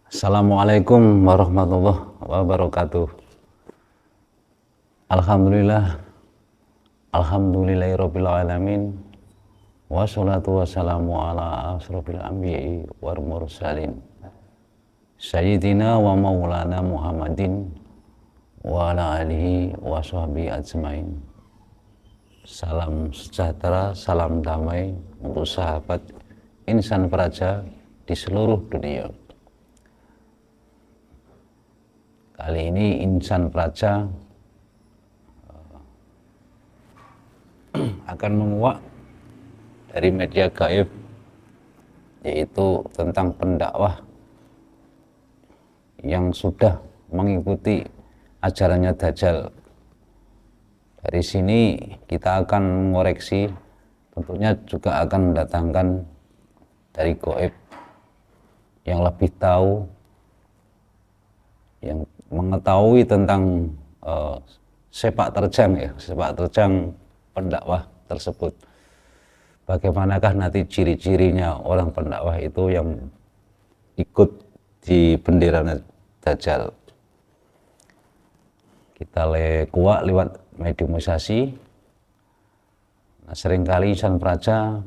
Assalamualaikum warahmatullahi wabarakatuh. Alhamdulillah, alhamdulillahirabbil alamin. Wassalatu wassalamu ala asrofil anbiya'i wal mursalin. Sayyidina wa maulana Muhammadin wa ala alihi wa sahbihi ajmain. Salam sejahtera, salam damai untuk sahabat insan praja di seluruh dunia. Kali ini insan praja akan menguak dari media gaib, yaitu tentang pendakwah yang sudah mengikuti ajarannya Dajjal. Dari sini kita akan mengoreksi, tentunya juga akan mendatangkan dari gaib yang lebih tahu, yang mengetahui tentang sepak terjang pendakwah tersebut. Bagaimanakah nanti ciri-cirinya orang pendakwah itu yang ikut di bendera Dajjal. Kita kuak lewat mediumisasi. Nah, seringkali insan praja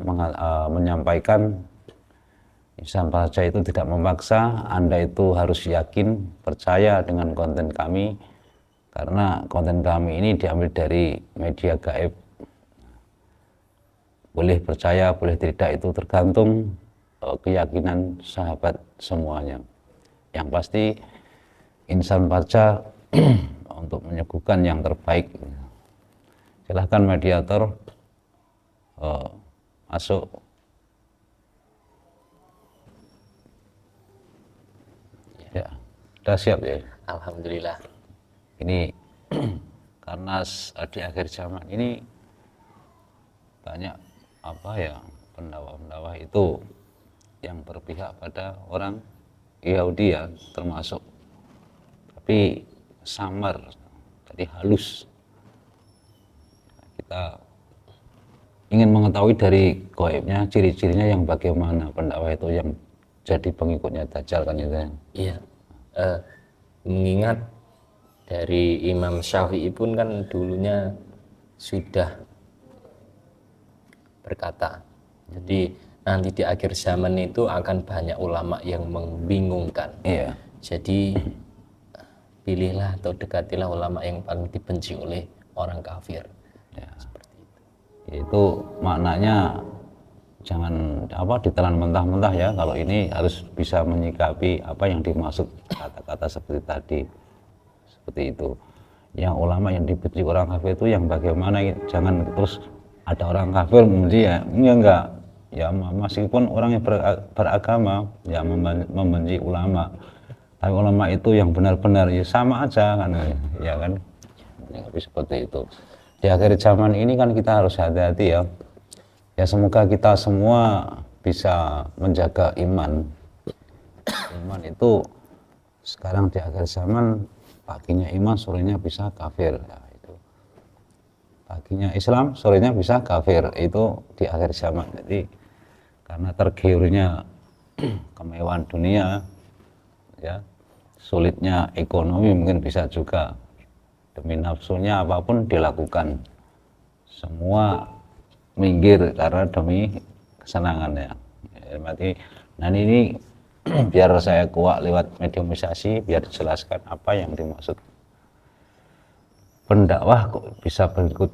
menyampaikan insan praja itu tidak memaksa, Anda itu harus yakin, percaya dengan konten kami, karena konten kami ini diambil dari media gaib. Boleh percaya, boleh tidak, itu tergantung keyakinan sahabat semuanya. Yang pasti insan praja untuk menyuguhkan yang terbaik. Silahkan mediator masuk. Ya, sudah siap ya? Alhamdulillah. Ini karena di akhir zaman ini banyak pendakwah itu yang berpihak pada orang Yahudi ya, termasuk, tapi samar, jadi halus. Kita ingin mengetahui dari gaibnya, ciri-cirinya yang bagaimana pendakwah itu yang jadi pengikutnya Dajjal kan itu. Iya. Mengingat dari Imam Syafi'i pun kan dulunya sudah berkata, jadi nanti di akhir zaman itu akan banyak ulama yang membingungkan. Iya. Jadi pilihlah atau dekatilah ulama yang paling dibenci oleh orang kafir. Ya. Seperti itu. Itu maknanya jangan ditelan mentah-mentah ya. Kalau ini harus bisa menyikapi apa yang dimaksud kata-kata seperti tadi, seperti itu. Yang ulama yang dibenci orang kafir itu yang bagaimana? Jangan terus ada orang kafir membenci ya, enggak ya, meskipun orang yang beragama ya membenci ulama, tapi ulama itu yang benar-benar ya sama aja kan ya kan, seperti itu. Di akhir zaman ini kan kita harus hati-hati ya. Ya semoga kita semua bisa menjaga iman. Iman itu sekarang di akhir zaman, paginya iman, sorenya bisa kafir. Ya, itu. Paginya Islam, sorenya bisa kafir. Itu di akhir zaman. Jadi karena tergiurnya kemewahan dunia, ya, sulitnya ekonomi, mungkin bisa juga demi nafsunya apapun dilakukan. Semua minggir karena demi kesenangannya. Nah ini biar saya kuak lewat mediumisasi, biar dijelaskan apa yang dimaksud pendakwah kok bisa pengikut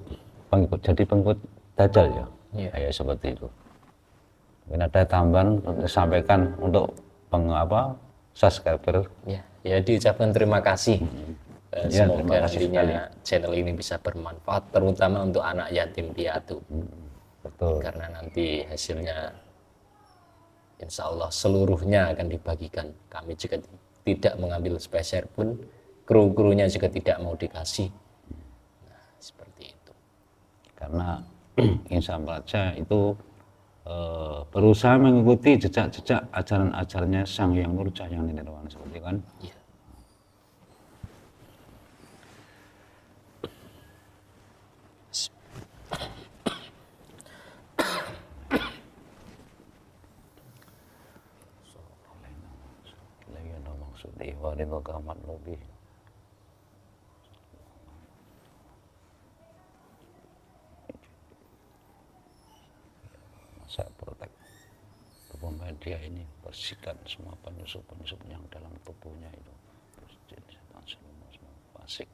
jadi pengikut Dajjal ya. Iya. Kayak seperti itu. Mungkin ada tambahan untuk disampaikan untuk subscriber. Ya diucapkan terima kasih. Ya, Semoga terima kasih nantinya channel ini bisa bermanfaat, terutama untuk anak yatim piatu. Betul. Karena nanti hasilnya insya Allah seluruhnya akan dibagikan. Kami juga tidak mengambil spesial pun, kru-krunya juga tidak mau dikasih. Nah, seperti itu. Karena insan praja itu berusaha mengikuti jejak-jejak ajaran-ajarannya Sang Hyang Nurjaya yang Nirwana, seperti kan. Ya. maksudi waridho kamat lebih saya protek tubuh media ini, bersihkan semua penyusup-penyusup yang dalam tubuhnya itu, bersihin setan semua fasik,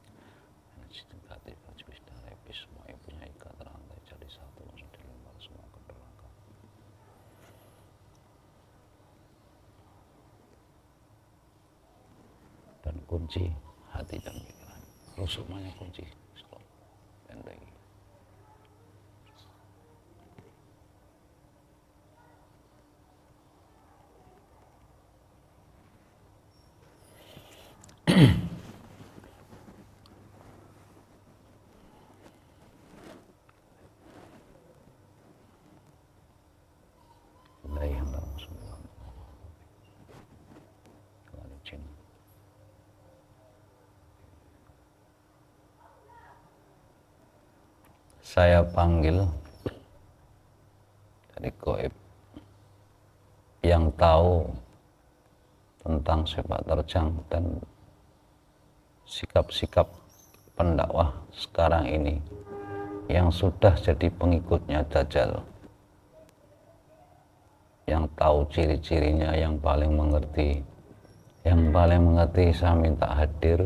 energi negatif, ajwis dan repis, semua yang punya ikat rantai jadi satu langsung dilempar semua ke neraka. Dan kunci hati dan pikiran, rusuknya kunci stop dan lagi. Saya panggil dari gaib yang tahu tentang sepak terjang dan sikap-sikap pendakwah sekarang ini yang sudah jadi pengikutnya Dajjal, yang tahu ciri-cirinya, yang paling mengerti, saya minta hadir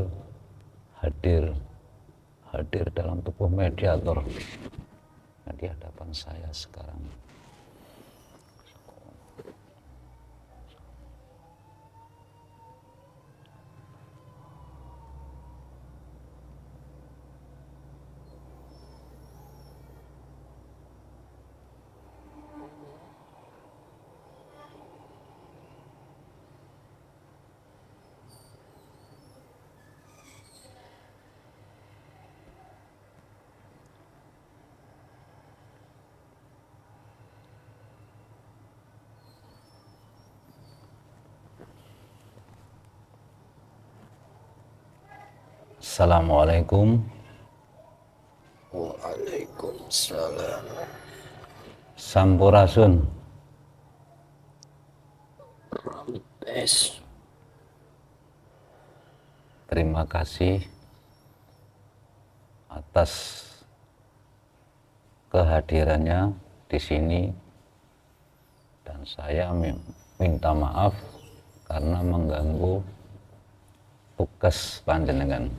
dalam tubuh mediator di hadapan saya sekarang. Assalamualaikum. Waalaikumsalam. Sampurasun. Rampes. Terima kasih atas kehadirannya di sini, dan saya minta maaf karena mengganggu tugas panjenengan.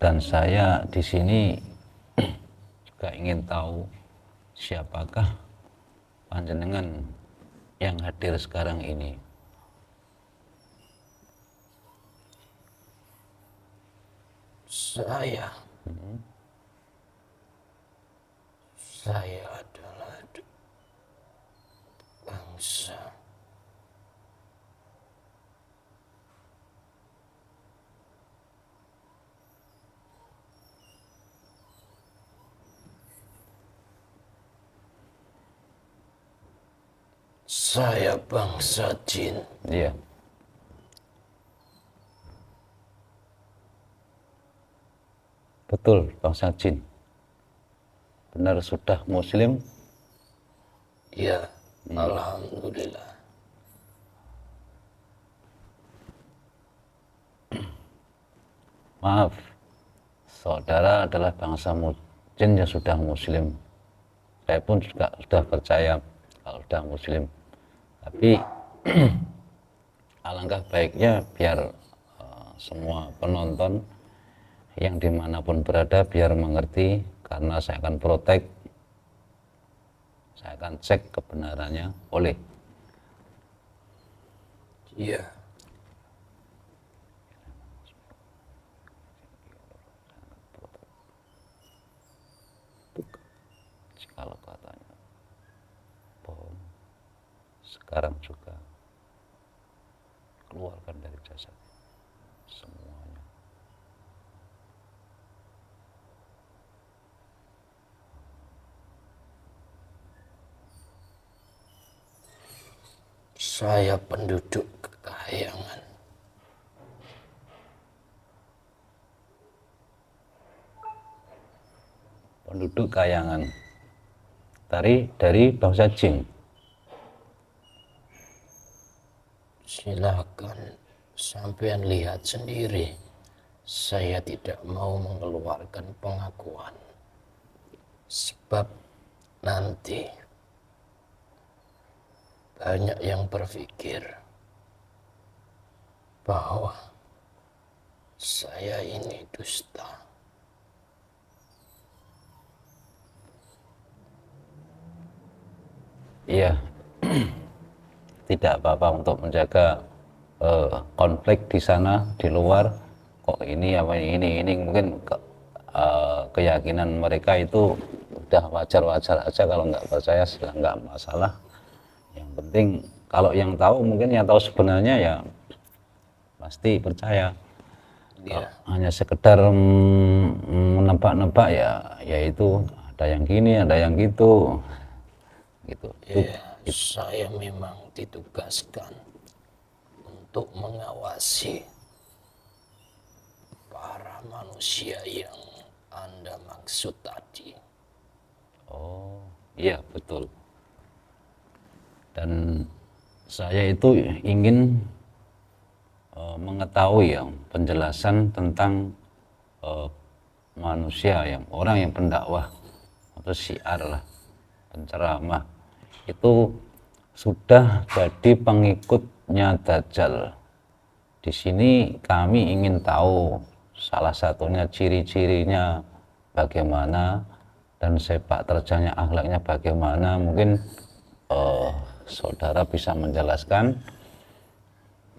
Dan saya di sini juga ingin tahu siapakah panjenengan yang hadir sekarang ini. Saya adalah bangsa. Saya bangsa jin. Iya. Betul, bangsa jin. Benar, sudah muslim? Ya, alhamdulillah. Maaf, saudara adalah bangsa jin yang sudah muslim. Saya pun juga sudah percaya kalau sudah muslim. Tapi alangkah baiknya biar semua penonton yang dimanapun berada biar mengerti, karena saya akan protek, saya akan cek kebenarannya. Boleh? Iya. Kalau katanya bohong, sekarang juga keluarkan dari jasad semuanya. Saya penduduk Kahyangan. Penduduk Kahyangan dari bangsa jin. Silakan sampean lihat sendiri. Saya tidak mau mengeluarkan pengakuan. Sebab nanti banyak yang berpikir bahwa saya ini dusta. Iya, tidak apa-apa untuk menjaga konflik di sana, di luar. Kok ini apa ini mungkin keyakinan mereka itu udah wajar-wajar aja, kalau nggak percaya nggak masalah. Yang penting kalau yang tahu, mungkin yang tahu sebenarnya ya pasti percaya. Kalau hanya sekedar menebak-nebak ya itu ada yang gini, ada yang gitu. Gitu. Ya, saya memang ditugaskan untuk mengawasi para manusia yang Anda maksud tadi. Oh, iya betul. Dan saya itu ingin mengetahui ya penjelasan tentang manusia, yang orang yang pendakwah atau syiar lah, penceramah itu sudah jadi pengikutnya Dajjal. Di sini kami ingin tahu salah satunya ciri-cirinya bagaimana dan sepak terjangnya, akhlaknya bagaimana. Mungkin saudara bisa menjelaskan.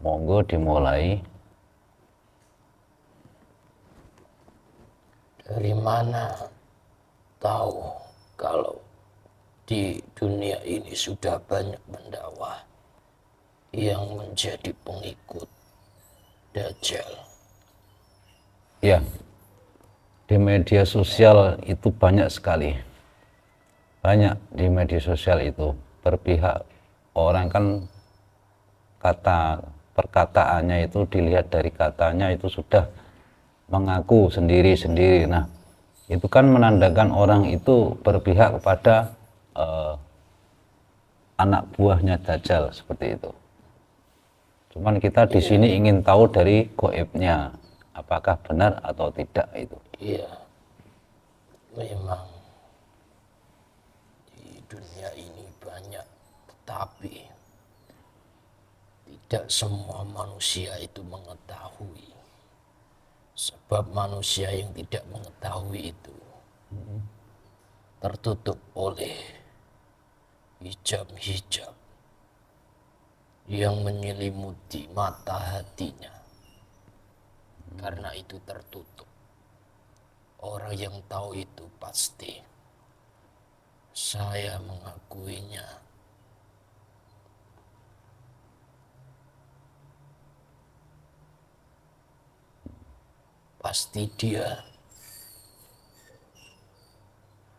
Monggo dimulai. Dari mana tahu kalau di dunia ini sudah banyak pendakwah yang menjadi pengikut Dajjal? Ya, di media sosial itu banyak sekali. Banyak di media sosial itu berpihak. Orang kan perkataannya itu dilihat dari katanya itu sudah mengaku sendiri-sendiri. Nah, itu kan menandakan orang itu berpihak kepada anak buahnya Dajjal, seperti itu. Cuman kita di sini ingin tahu dari goibnya, apakah benar atau tidak itu. Iya, memang di dunia ini banyak, tetapi tidak semua manusia itu mengetahui. Sebab manusia yang tidak mengetahui itu tertutup oleh hijab-hijab yang menyelimuti mata hatinya. Karena itu tertutup. Orang yang tahu itu pasti. Saya mengakuinya. Pasti dia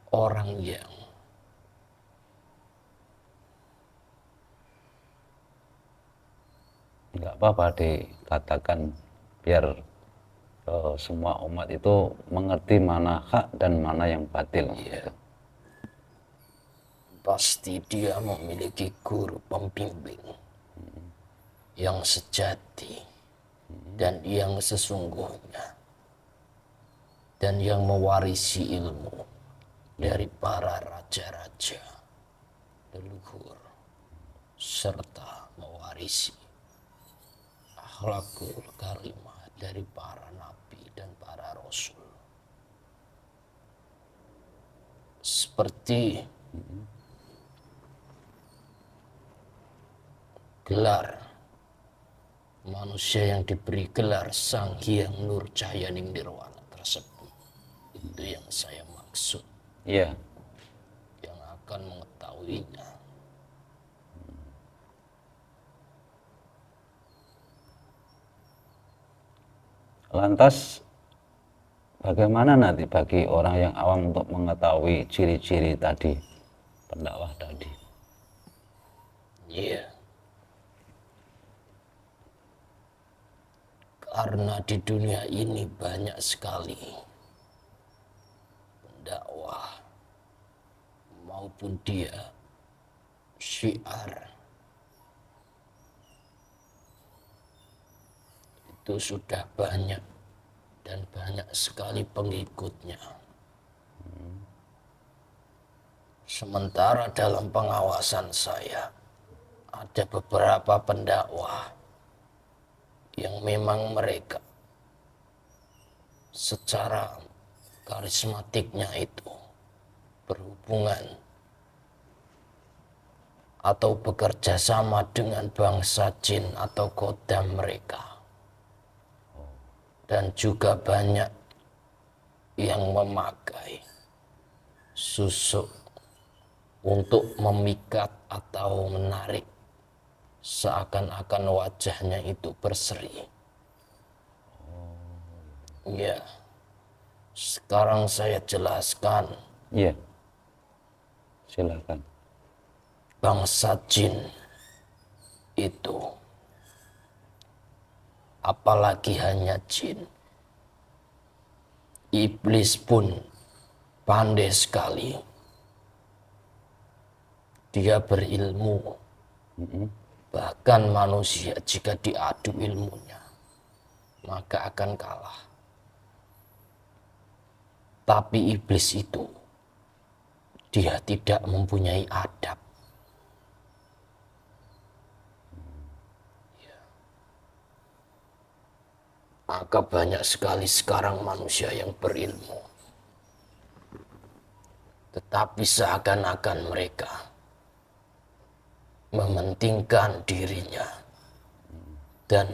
orang yang Nggak apa-apa dikatakan, biar semua umat itu mengerti mana hak dan mana yang batil. Gitu. pasti dia memiliki guru pembimbing yang sejati dan yang sesungguhnya, dan yang mewarisi ilmu dari para raja-raja leluhur, serta mewarisi akhlakul karimah dari para nabi dan para rasul. Seperti gelar manusia yang diberi gelar Sang Hyang Nur Cahyaning Nirwana tersebut. Itu yang saya maksud. Iya. Yang akan mengetahuinya. Lantas bagaimana nanti bagi orang yang awam untuk mengetahui ciri-ciri tadi, pendakwah tadi? Iya. Karena di dunia ini banyak sekali pendakwah maupun dia syiar itu sudah banyak dan banyak sekali pengikutnya. Sementara dalam pengawasan saya ada beberapa pendakwah yang memang mereka secara karismatiknya itu berhubungan atau bekerja sama dengan bangsa jin atau kodam mereka. Dan juga banyak yang memakai susuk untuk memikat atau menarik seakan-akan wajahnya itu berseri. Ya, sekarang saya jelaskan. Iya, silakan. Bangsa jin itu, apalagi hanya jin, iblis pun pandai sekali. Dia berilmu. Bahkan manusia jika diadu ilmunya, maka akan kalah. Tapi iblis itu, dia tidak mempunyai adab. Maka banyak sekali sekarang manusia yang berilmu. Tetapi seakan-akan mereka mementingkan dirinya dan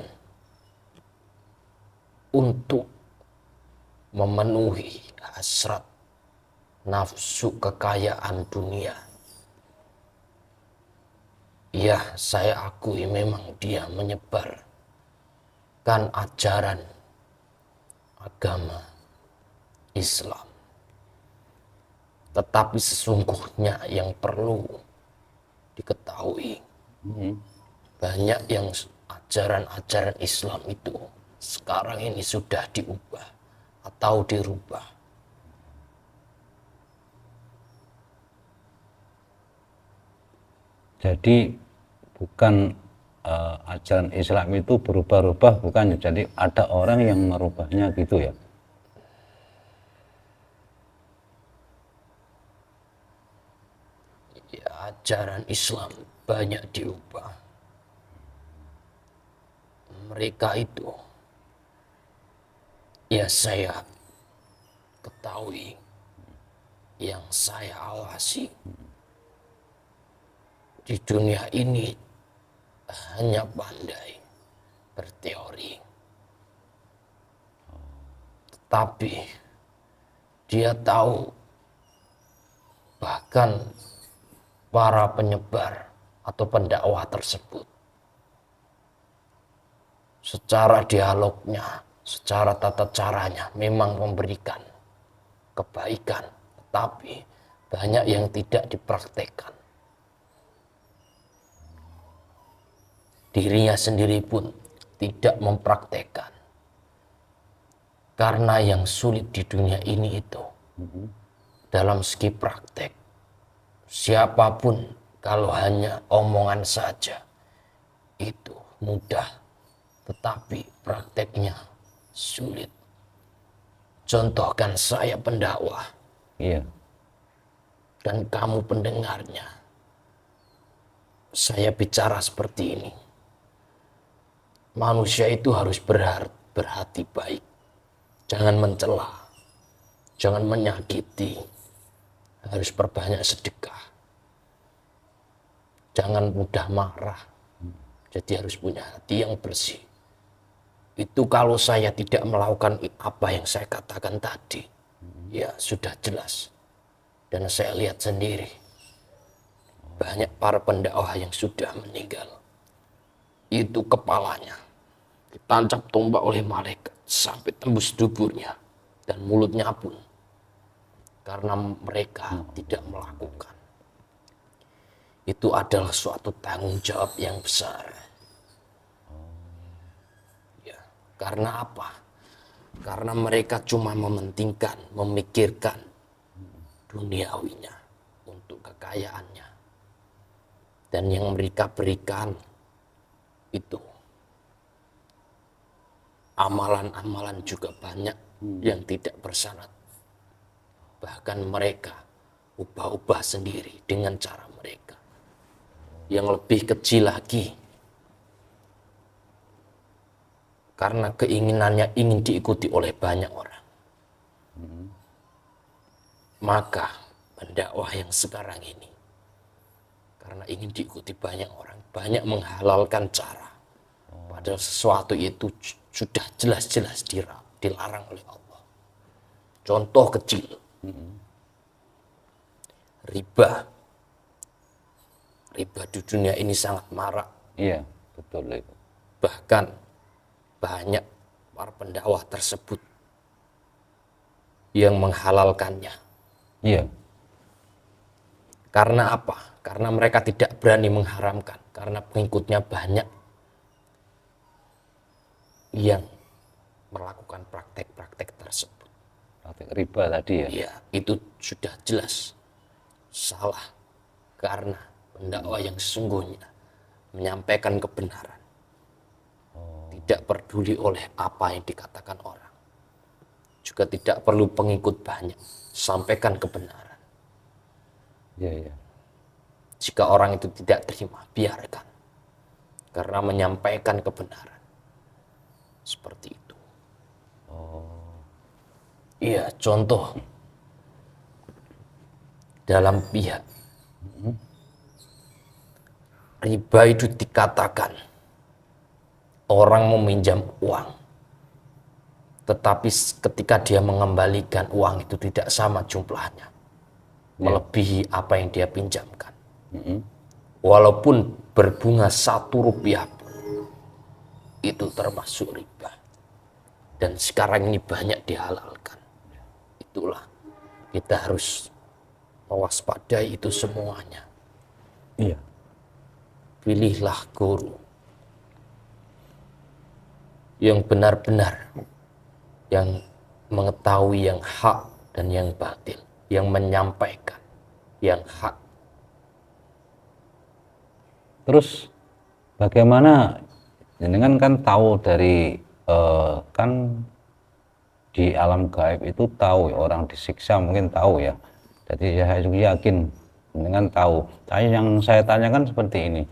untuk memenuhi hasrat nafsu kekayaan dunia. Ya, saya akui memang dia menyebarkan ajaran agama Islam. Tetapi sesungguhnya yang perlu diketahui, banyak yang ajaran-ajaran Islam itu sekarang ini sudah diubah atau dirubah. Jadi bukan ajaran Islam itu berubah-ubah, bukan. Jadi ada orang yang merubahnya gitu ya. Ya, ajaran Islam banyak diubah. Mereka itu, ya saya ketahui, yang saya awasi di dunia ini hanya pandai berteori. Tetapi dia tahu bahkan para penyebar atau pendakwah tersebut secara dialognya, secara tata caranya memang memberikan kebaikan, tetapi banyak yang tidak dipraktekkan. Dirinya sendiri pun tidak mempraktekkan. Karena yang sulit di dunia ini itu dalam segi praktek, siapapun kalau hanya omongan saja itu mudah, tetapi prakteknya sulit. Contohkan saya pendakwah, Iya. dan kamu pendengarnya. Saya bicara seperti ini. Manusia itu harus berhati baik. Jangan mencela, jangan menyakiti. Harus perbanyak sedekah. Jangan mudah marah. Jadi harus punya hati yang bersih. Itu kalau saya tidak melakukan apa yang saya katakan tadi, ya sudah jelas. Dan saya lihat sendiri, banyak para pendakwah yang sudah meninggal. Itu kepalanya ditancap tombak oleh malaikat sampai tembus duburnya dan mulutnya pun, karena mereka tidak melakukan. Itu adalah suatu tanggung jawab yang besar. Ya, karena apa? Karena mereka cuma mementingkan, memikirkan duniawinya untuk kekayaannya. Dan yang mereka berikan itu amalan-amalan juga banyak yang tidak bersyarat. Bahkan mereka ubah-ubah sendiri dengan cara mereka. Yang lebih kecil lagi, karena keinginannya ingin diikuti oleh banyak orang. Maka pendakwah yang sekarang ini, karena ingin diikuti banyak orang, banyak menghalalkan cara. Padahal sesuatu itu sudah jelas-jelas dilarang oleh Allah. Contoh kecil, riba. Riba di dunia ini sangat marak. Iya, betul itu. Bahkan banyak para pendakwah tersebut yang menghalalkannya. Iya, Karena apa? Karena mereka tidak berani mengharamkan. Karena pengikutnya banyak yang melakukan praktek-praktek tersebut. praktik riba tadi ya. Ya, itu sudah jelas salah. Karena pendakwah yang sesungguhnya menyampaikan kebenaran. Tidak peduli oleh apa yang dikatakan orang. Juga tidak perlu pengikut banyak. Sampaikan kebenaran. Iya, iya. Jika orang itu tidak terima, biarkan. Karena menyampaikan kebenaran. Seperti itu. Iya, contoh. Dalam pihak. Riba itu dikatakan orang meminjam uang. Tetapi ketika dia mengembalikan uang itu tidak sama jumlahnya. Melebihi apa yang dia pinjamkan. Walaupun berbunga 1 rupiah pun, itu termasuk riba. Dan sekarang ini banyak dihalalkan. Itulah kita harus mewaspadai itu semuanya. Iya. Pilihlah guru yang benar-benar, yang mengetahui yang hak dan yang batil, yang menyampaikan yang hak. Terus bagaimana jenengan kan tahu dari kan di alam gaib itu tahu ya, orang disiksa mungkin tahu ya. Jadi saya juga yakin jenengan tahu. Tapi yang saya tanyakan seperti ini.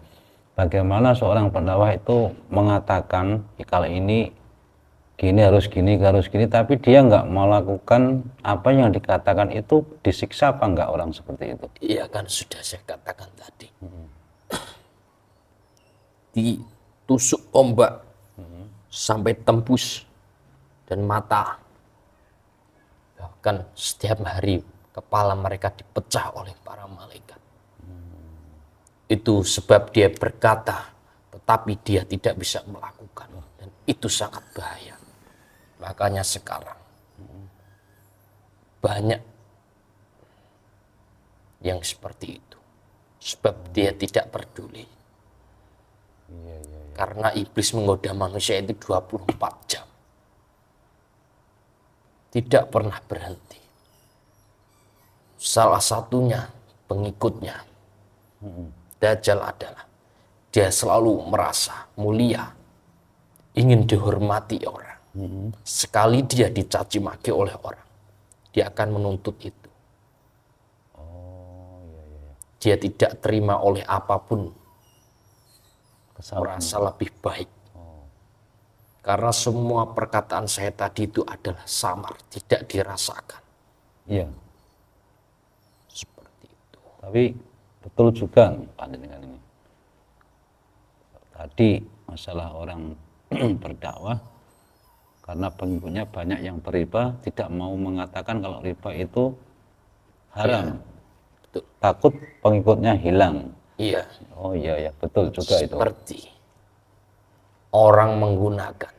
Bagaimana seorang pendakwah itu mengatakan kalau ini gini harus gini, tapi dia nggak melakukan apa yang dikatakan itu, disiksa apa enggak orang seperti itu? Iya kan sudah saya katakan tadi. Ditusuk ombak sampai tembus dan mata. Bahkan setiap hari kepala mereka dipecah oleh para malaikat. Itu sebab dia berkata, tetapi dia tidak bisa melakukan. Dan itu sangat bahaya. Makanya sekarang banyak yang seperti itu. Sebab dia tidak peduli. Karena iblis menggoda manusia itu 24 jam. Tidak pernah berhenti. Salah satunya pengikutnya, Dajjal adalah dia selalu merasa mulia, ingin dihormati orang. Sekali dia dicaci maki oleh orang, dia akan menuntut itu. Dia tidak terima oleh apapun, merasa lebih baik. Karena semua perkataan saya tadi itu adalah samar, tidak dirasakan. Iya. Seperti itu. Tapi betul juga panjenengan ini. Tadi masalah orang berdakwah karena pengikutnya banyak yang beriba, tidak mau mengatakan kalau riba itu haram. Betul. Takut pengikutnya hilang. Iya. Oh iya ya, betul juga itu. Seperti orang menggunakan,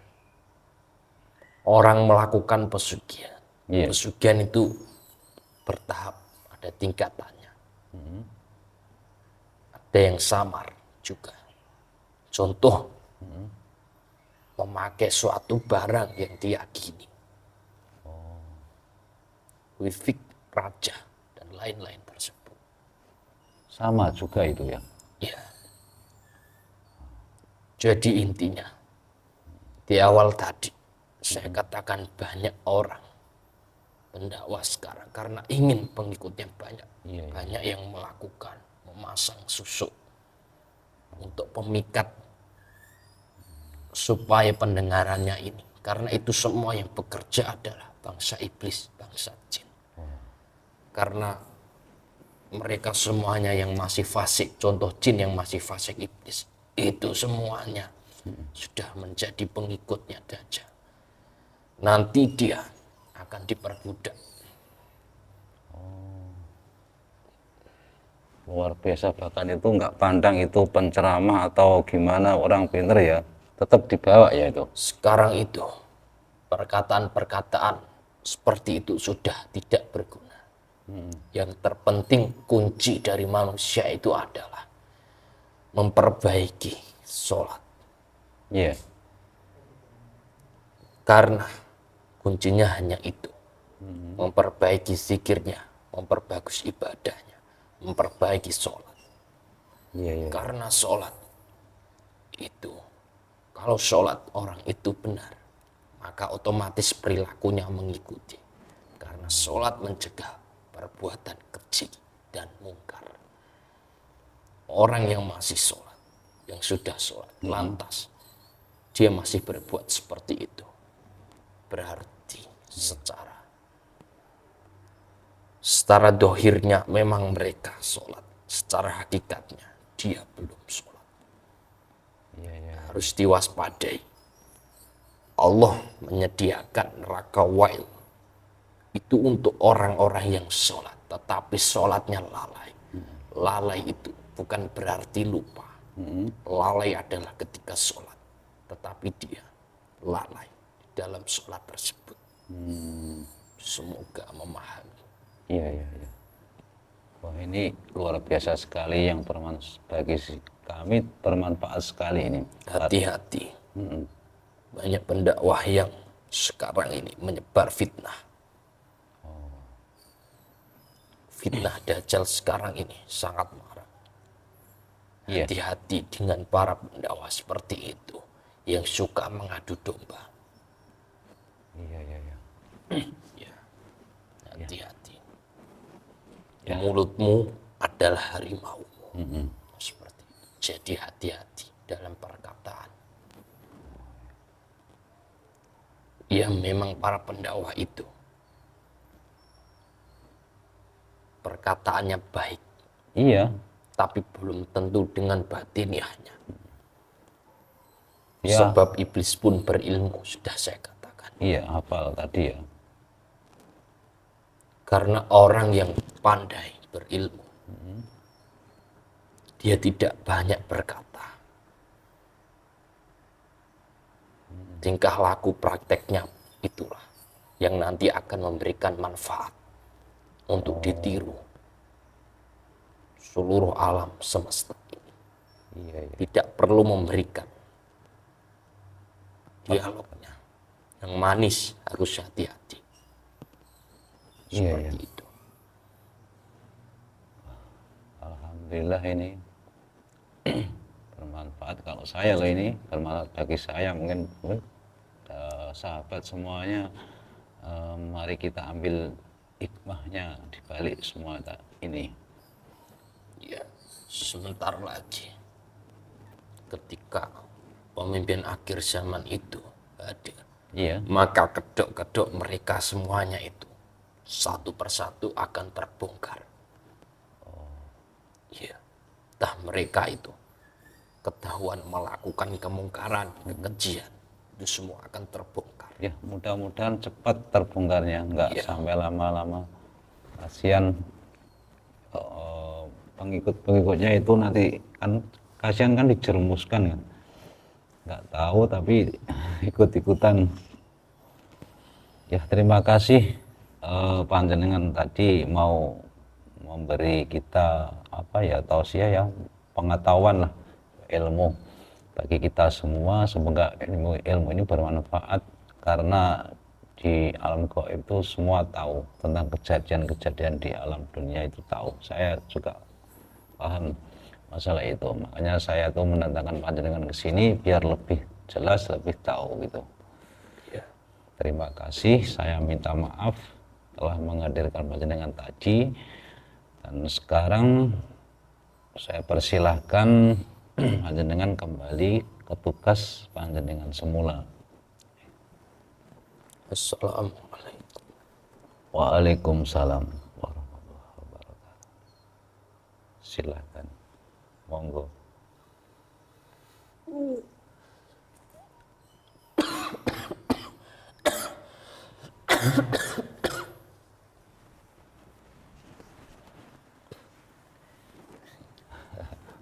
orang melakukan pesugihan. Iya. Pesugihan itu bertahap, ada tingkatannya. Ada yang samar juga. Contoh, memakai suatu barang yang diyakini. Wifik raja dan lain-lain tersebut. Sama juga itu ya. Ya. Jadi intinya, di awal tadi, Saya katakan banyak orang pendakwah sekarang karena ingin pengikutnya banyak. Iya, iya. Banyak yang melakukan memasang susuk untuk pemikat supaya pendengarannya ini. Karena itu semua yang bekerja adalah bangsa iblis, bangsa jin. Karena mereka semuanya yang masih fasik, contoh jin yang masih fasik iblis, itu semuanya sudah menjadi pengikutnya Dajjal. Nanti dia akan diperbudak. Luar biasa, bahkan itu nggak pandang itu penceramah atau gimana orang pinter ya, tetap dibawa ya itu. Sekarang itu perkataan-perkataan seperti itu sudah tidak berguna. Yang terpenting kunci dari manusia itu adalah memperbaiki sholat. Iya. Karena kuncinya hanya itu. Memperbaiki zikirnya, memperbagus ibadahnya, memperbaiki sholat. Iya, iya. Karena sholat itu, kalau sholat orang itu benar, maka otomatis perilakunya mengikuti. Karena sholat mencegah perbuatan keji dan mungkar. Orang yang masih sholat, yang sudah sholat, lantas dia masih berbuat seperti itu, berarti secara dohirnya memang mereka sholat, secara hakikatnya dia belum sholat. Iya, iya. Harus diwaspadai. Allah menyediakan neraka wail itu untuk orang-orang yang sholat, tetapi sholatnya lalai. Lalai itu bukan berarti lupa. Lalai adalah ketika sholat, tetapi dia lalai dalam sholat tersebut. Semoga memahami. Iya, iya, iya. Wah, ini luar biasa sekali yang bagi kami bermanfaat sekali ini. Hati-hati. Banyak pendakwah yang sekarang ini menyebar fitnah. Fitnah Dajjal sekarang ini sangat marah. Iya. Hati-hati dengan para pendakwah seperti itu yang suka mengadu domba. Iya, iya, iya. Ya, hati-hati. Mulutmu adalah harimaumu. Seperti itu. Jadi hati-hati dalam perkataan. Ya memang para pendakwah itu perkataannya baik, Iya. tapi belum tentu dengan batiniahnya. Ya. Sebab iblis pun berilmu, sudah saya katakan. Iya, hafal tadi ya. Karena orang yang pandai berilmu, dia tidak banyak berkata. Tingkah laku prakteknya itulah yang nanti akan memberikan manfaat untuk ditiru seluruh alam semesta ini. Iya, iya. Tidak perlu memberikan dialognya yang manis, harus hati-hati. Iya, Seperti iya. itu. Alhamdulillah ini bermanfaat kalau saya loh, ini bermanfaat bagi saya, mungkin sahabat semuanya. Mari kita ambil hikmahnya di balik semua ini. Ya, sebentar lagi ketika pemimpin akhir zaman itu hadir, Iya. maka kedok-kedok mereka semuanya itu satu persatu akan terbongkar. Ya, entah mereka itu ketahuan melakukan kemungkaran, kekejian, itu semua akan terbongkar. Ya, mudah-mudahan cepat terbongkarnya, nggak Iya. sampai lama-lama. Kasihan pengikut-pengikutnya itu nanti kan, kasihan kan dijerumuskan kan. Nggak tahu tapi ikut-ikutan. Ya, terima kasih panjenengan tadi mau memberi kita apa ya, tausiah ya, pengetahuan lah, ilmu bagi kita semua. Semoga ilmu ini bermanfaat, karena di alam gaib itu semua tahu tentang kejadian-kejadian di alam dunia itu tahu. Saya juga paham masalah itu, makanya saya tuh mendatangkan panjenengan ke sini biar lebih jelas, lebih tahu gitu. Ya. terima kasih, saya minta maaf telah menghadirkan panjenengan tadi, dan sekarang saya persilahkan panjenengan kembali ke tugas panjenengan semula. Assalamualaikum. Waalaikumsalam warahmatullahi wabarakatuh. Silakan, monggo.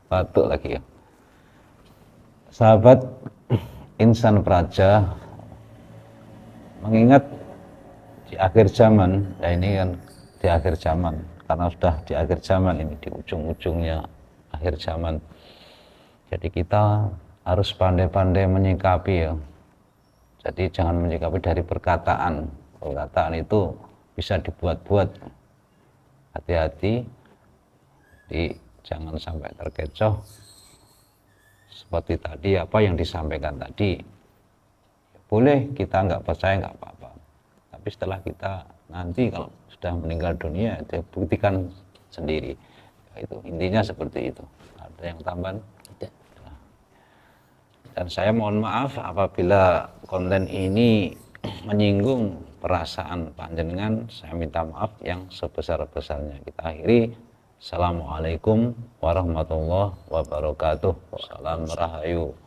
Batuk lagi ya. Sahabat Insan Praja, mengingat di akhir zaman, ya ini kan di akhir zaman, karena sudah di akhir zaman ini, di ujung-ujungnya akhir zaman. Jadi kita harus pandai-pandai menyikapi ya. Jadi jangan menyikapi dari perkataan. Perkataan itu bisa dibuat-buat. Hati-hati, jangan sampai terkecoh seperti tadi apa yang disampaikan tadi. Boleh kita nggak percaya nggak apa-apa, tapi setelah kita nanti kalau sudah meninggal dunia, dia buktikan sendiri. Itu intinya seperti itu. Ada yang tambahan? Tidak. Dan saya mohon maaf apabila konten ini menyinggung perasaan panjenengan, saya minta maaf yang sebesar-besarnya. Kita akhiri. Assalamualaikum warahmatullahi wabarakatuh. Salam rahayu.